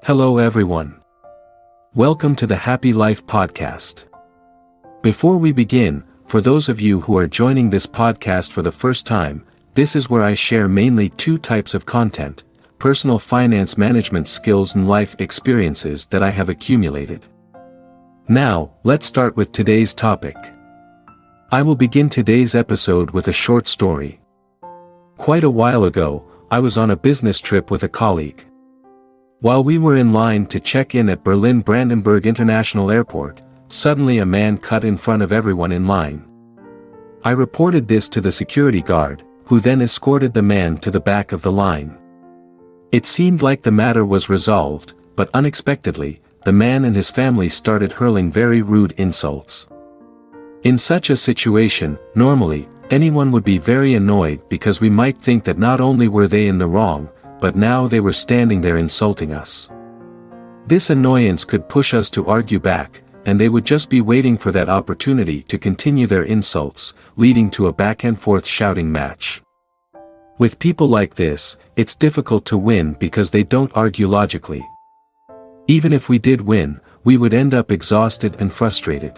Hello everyone. Welcome to the Happy Life podcast. Before we begin, for those of you who are joining this podcast for the first time, this is where I share mainly two types of content: personal finance management skills and life experiences that I have accumulated. Now, let's start with today's topic. I will begin today's episode with a short story. Quite a while ago, I was on a business trip with a colleague. While we were in line to check in at Berlin Brandenburg International Airport, suddenly a man cut in front of everyone in line. I reported this to the security guard, who then escorted the man to the back of the line. It seemed like the matter was resolved, but unexpectedly, the man and his family started hurling very rude insults. In such a situation, normally, anyone would be very annoyed because we might think that not only were they in the wrong, but now they were standing there insulting us. This annoyance could push us to argue back, and they would just be waiting for that opportunity to continue their insults, leading to a back-and-forth shouting match. With people like this, it's difficult to win because they don't argue logically. Even if we did win, we would end up exhausted and frustrated.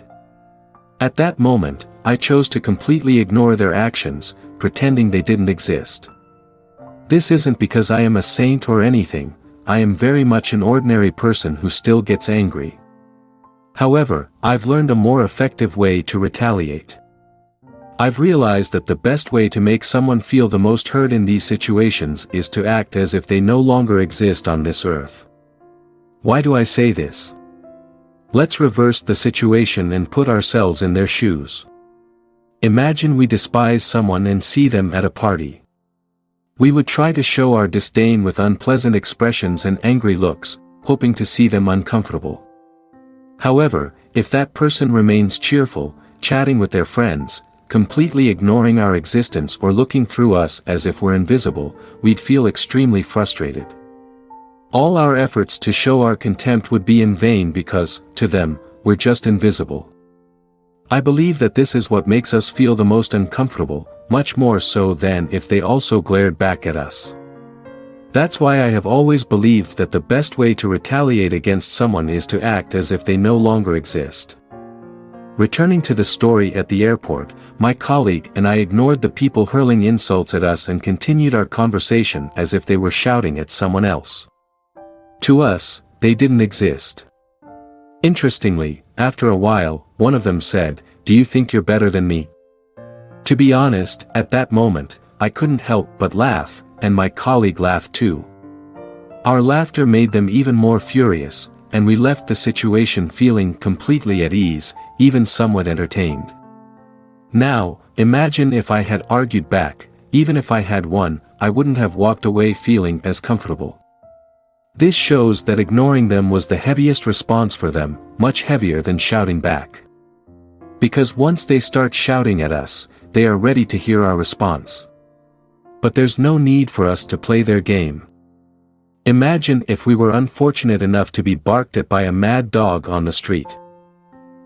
At that moment, I chose to completely ignore their actions, pretending they didn't exist. This isn't because I am a saint or anything. I am very much an ordinary person who still gets angry. However, I've learned a more effective way to retaliate. I've realized that the best way to make someone feel the most hurt in these situations is to act as if they no longer exist on this earth. Why do I say this? Let's reverse the situation and put ourselves in their shoes. Imagine we despise someone and see them at a party. We would try to show our disdain with unpleasant expressions and angry looks, hoping to see them uncomfortable. However, if that person remains cheerful, chatting with their friends, completely ignoring our existence or looking through us as if we're invisible, we'd feel extremely frustrated. All our efforts to show our contempt would be in vain because, to them, we're just invisible. I believe that this is what makes us feel the most uncomfortable, much more so than if they also glared back at us. That's why I have always believed that the best way to retaliate against someone is to act as if they no longer exist. Returning to the story at the airport, my colleague and I ignored the people hurling insults at us and continued our conversation as if they were shouting at someone else. To us, they didn't exist. Interestingly, after a while, one of them said, "Do you think you're better than me?" To be honest, at that moment, I couldn't help but laugh, and my colleague laughed too. Our laughter made them even more furious, and we left the situation feeling completely at ease, even somewhat entertained. Now, imagine if I had argued back. Even if I had won, I wouldn't have walked away feeling as comfortable. This shows that ignoring them was the heaviest response for them, much heavier than shouting back. Because once they start shouting at us, they are ready to hear our response. But there's no need for us to play their game. Imagine if we were unfortunate enough to be barked at by a mad dog on the street.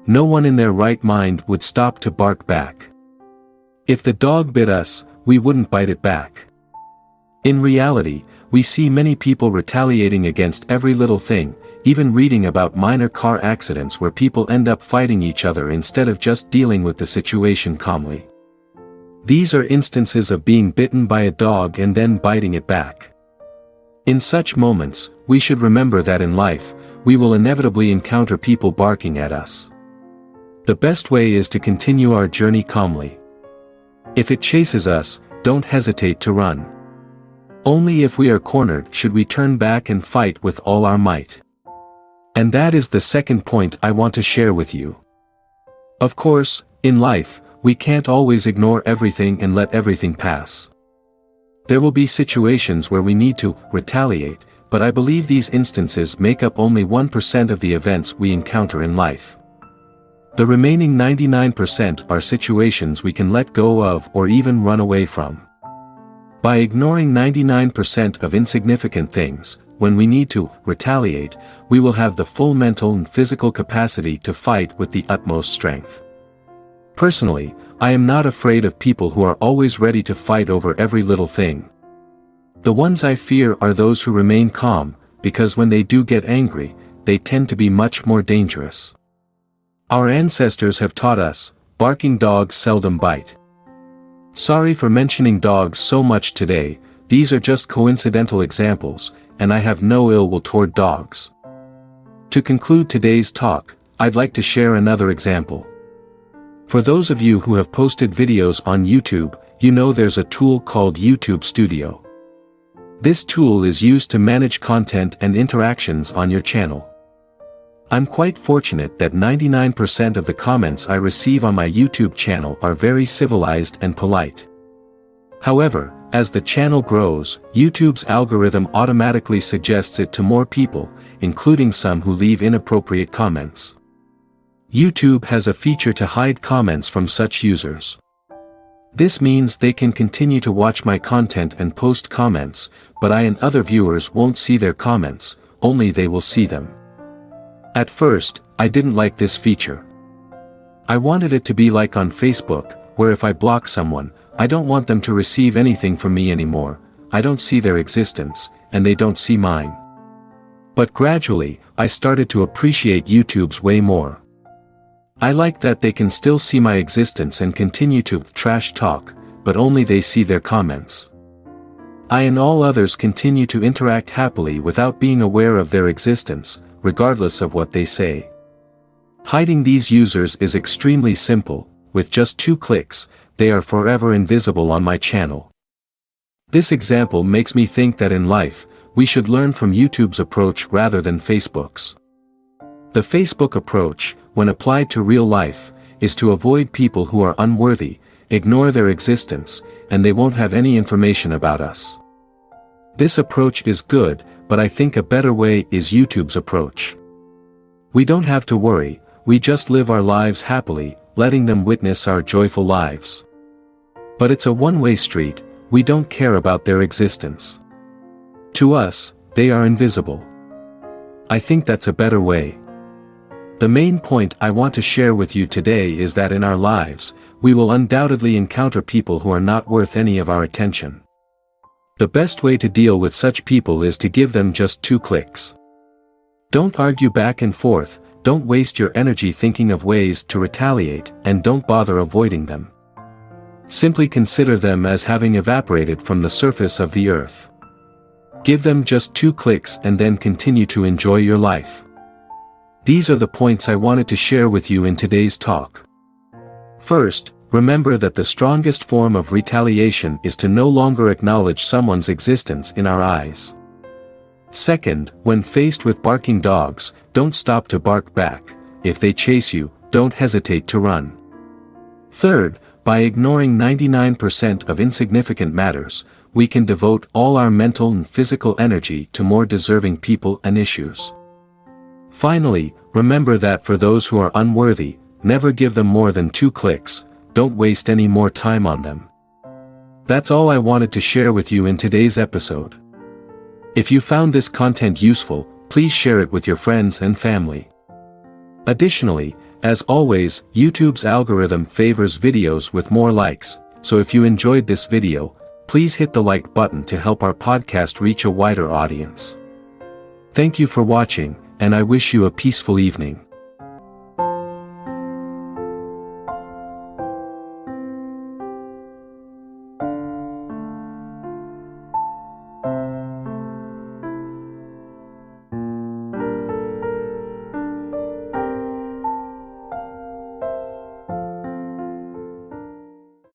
No one in their right mind would stop to bark back. If the dog bit us, we wouldn't bite it back. In reality, we see many people retaliating against every little thing, even reading about minor car accidents where people end up fighting each other instead of just dealing with the situation calmly. These are instances of being bitten by a dog and then biting it back. In such moments, we should remember that in life, we will inevitably encounter people barking at us. The best way is to continue our journey calmly. If it chases us, don't hesitate to run. Only if we are cornered should we turn back and fight with all our might. And that is the second point I want to share with you. Of course, in life, we can't always ignore everything and let everything pass. There will be situations where we need to retaliate, but I believe these instances make up only 1% of the events we encounter in life. The remaining 99% are situations we can let go of or even run away from. By ignoring 99% of insignificant things, when we need to retaliate, we will have the full mental and physical capacity to fight with the utmost strength. Personally, I am not afraid of people who are always ready to fight over every little thing. The ones I fear are those who remain calm, because when they do get angry, they tend to be much more dangerous. Our ancestors have taught us, barking dogs seldom bite. Sorry for mentioning dogs so much today, these are just coincidental examples, and I have no ill will toward dogs. To conclude today's talk, I'd like to share another example. For those of you who have posted videos on YouTube, you know there's a tool called YouTube Studio. This tool is used to manage content and interactions on your channel. I'm quite fortunate that 99% of the comments I receive on my YouTube channel are very civilized and polite. However, as the channel grows, YouTube's algorithm automatically suggests it to more people, including some who leave inappropriate comments. YouTube has a feature to hide comments from such users. This means they can continue to watch my content and post comments, but I and other viewers won't see their comments, only they will see them. At first, I didn't like this feature. I wanted it to be like on Facebook, where if I block someone, I don't want them to receive anything from me anymore, I don't see their existence, and they don't see mine. But gradually, I started to appreciate YouTube's way more. I like that they can still see my existence and continue to trash talk, but only they see their comments. I and all others continue to interact happily without being aware of their existence, regardless of what they say. Hiding these users is extremely simple, with just 2 clicks, they are forever invisible on my channel. This example makes me think that in life, we should learn from YouTube's approach rather than Facebook's. The Facebook approach, when applied to real life, is to avoid people who are unworthy, ignore their existence, and they won't have any information about us. This approach is good, but I think a better way is YouTube's approach. We don't have to worry, we just live our lives happily, letting them witness our joyful lives. But it's a one-way street, we don't care about their existence. To us, they are invisible. I think that's a better way. The main point I want to share with you today is that in our lives, we will undoubtedly encounter people who are not worth any of our attention. The best way to deal with such people is to give them just 2 clicks. Don't argue back and forth, don't waste your energy thinking of ways to retaliate, and don't bother avoiding them. Simply consider them as having evaporated from the surface of the earth. Give them just 2 clicks and then continue to enjoy your life. These are the points I wanted to share with you in today's talk. First, remember that the strongest form of retaliation is to no longer acknowledge someone's existence in our eyes. Second, when faced with barking dogs, don't stop to bark back. If they chase you, don't hesitate to run. Third, by ignoring 99% of insignificant matters, we can devote all our mental and physical energy to more deserving people and issues. Finally, remember that for those who are unworthy, never give them more than 2 clicks, don't waste any more time on them. That's all I wanted to share with you in today's episode. If you found this content useful, please share it with your friends and family. Additionally, as always, YouTube's algorithm favors videos with more likes, so if you enjoyed this video, please hit the like button to help our podcast reach a wider audience. Thank you for watching, and I wish you a peaceful evening.